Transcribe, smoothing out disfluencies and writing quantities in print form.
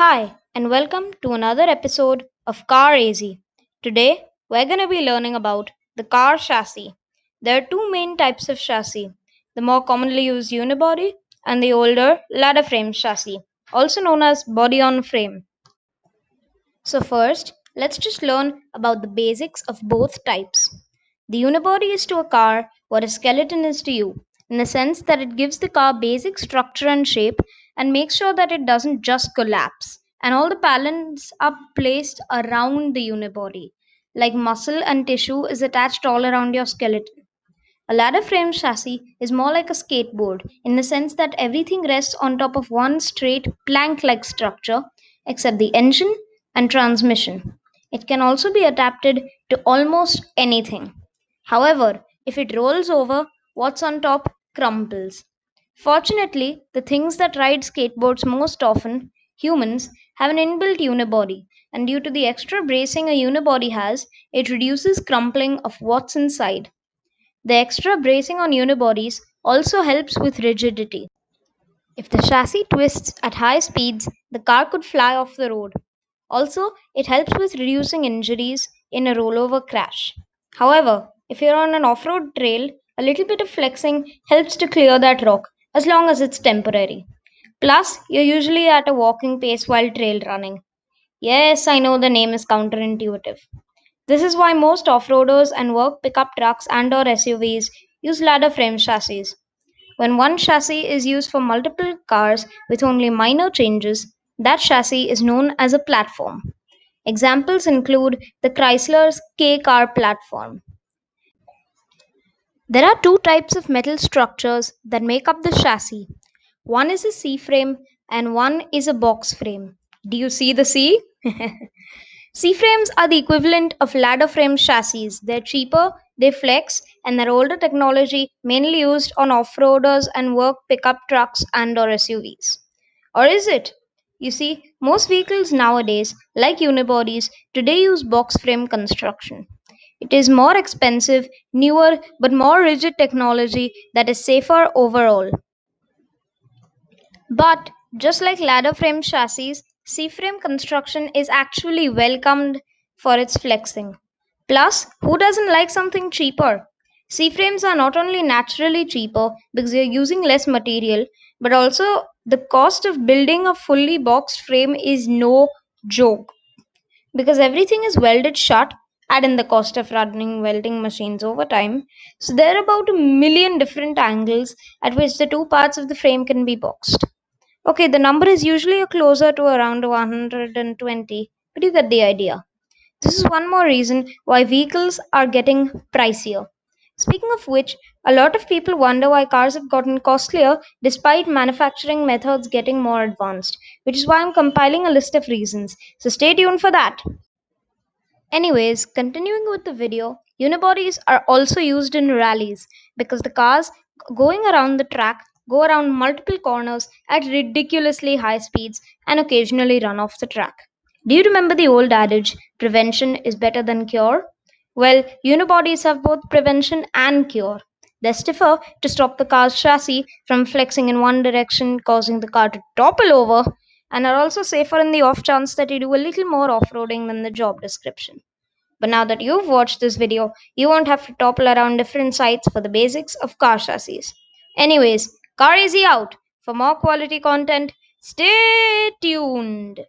Hi, and welcome to another episode of CARazy. Today, we're going to be learning about the car chassis. There are two main types of chassis, the more commonly used unibody and the older ladder frame chassis, also known as body on frame. So, first, let's just learn about the basics of both types. The unibody is to a car what a skeleton is to you, in the sense that it gives the car basic structure and shape and makes sure that it doesn't just collapse. And all the pallets are placed around the unibody, like muscle and tissue is attached all around your skeleton. A ladder frame chassis is more like a skateboard in the sense that everything rests on top of one straight plank like structure except the engine and transmission. It can also be adapted to almost anything. However, if it rolls over, what's on top crumbles. Fortunately, the things that ride skateboards most often, humans, have an inbuilt unibody, and due to the extra bracing a unibody has, it reduces crumpling of what's inside. The extra bracing on unibodies also helps with rigidity. If the chassis twists at high speeds, the car could fly off the road. Also, it helps with reducing injuries in a rollover crash. However, if you're on an off road trail, a little bit of flexing helps to clear that rock as long as it's temporary. Plus, you're usually at a walking pace while trail running. Yes, I know the name is counterintuitive. This is why most off-roaders and work pickup trucks and or SUVs use ladder frame chassis. When one chassis is used for multiple cars with only minor changes, that chassis is known as a platform. Examples include the Chrysler's K car platform. There are two types of metal structures that make up the chassis. One is a C frame and one is a box frame. Do you see the C? C frames are the equivalent of ladder frame chassis. They're cheaper, they flex, and they're older technology mainly used on off-roaders and work pickup trucks and or SUVs. Or is it? You see, most vehicles nowadays, like unibodies, today use box frame construction. It is more expensive, newer, but more rigid technology that is safer overall. But just like ladder frame chassis, C frame construction is actually welcomed for its flexing. Plus, who doesn't like something cheaper? C frames are not only naturally cheaper because you're using less material, but also the cost of building a fully boxed frame is no joke because everything is welded shut. Add in the cost of running welding machines over time. So, there are about a million different angles at which the two parts of the frame can be boxed. Okay, the number is usually closer to around 120, but you get the idea. This is one more reason why vehicles are getting pricier. Speaking of which, a lot of people wonder why cars have gotten costlier despite manufacturing methods getting more advanced, which is why I'm compiling a list of reasons. So stay tuned for that. Anyways, continuing with the video, unibodies are also used in rallies because the cars going around the track go around multiple corners at ridiculously high speeds and occasionally run off the track. Do you remember the old adage, prevention is better than cure? Well, unibodies have both prevention and cure. They stiffer to stop the car's chassis from flexing in one direction, causing the car to topple over, and are also safer in the off chance that you do a little more off roading than the job description. But now that you've watched this video, you won't have to topple around different sites for the basics of car chassis. Anyways, CarAzy out. For more quality content, stay tuned.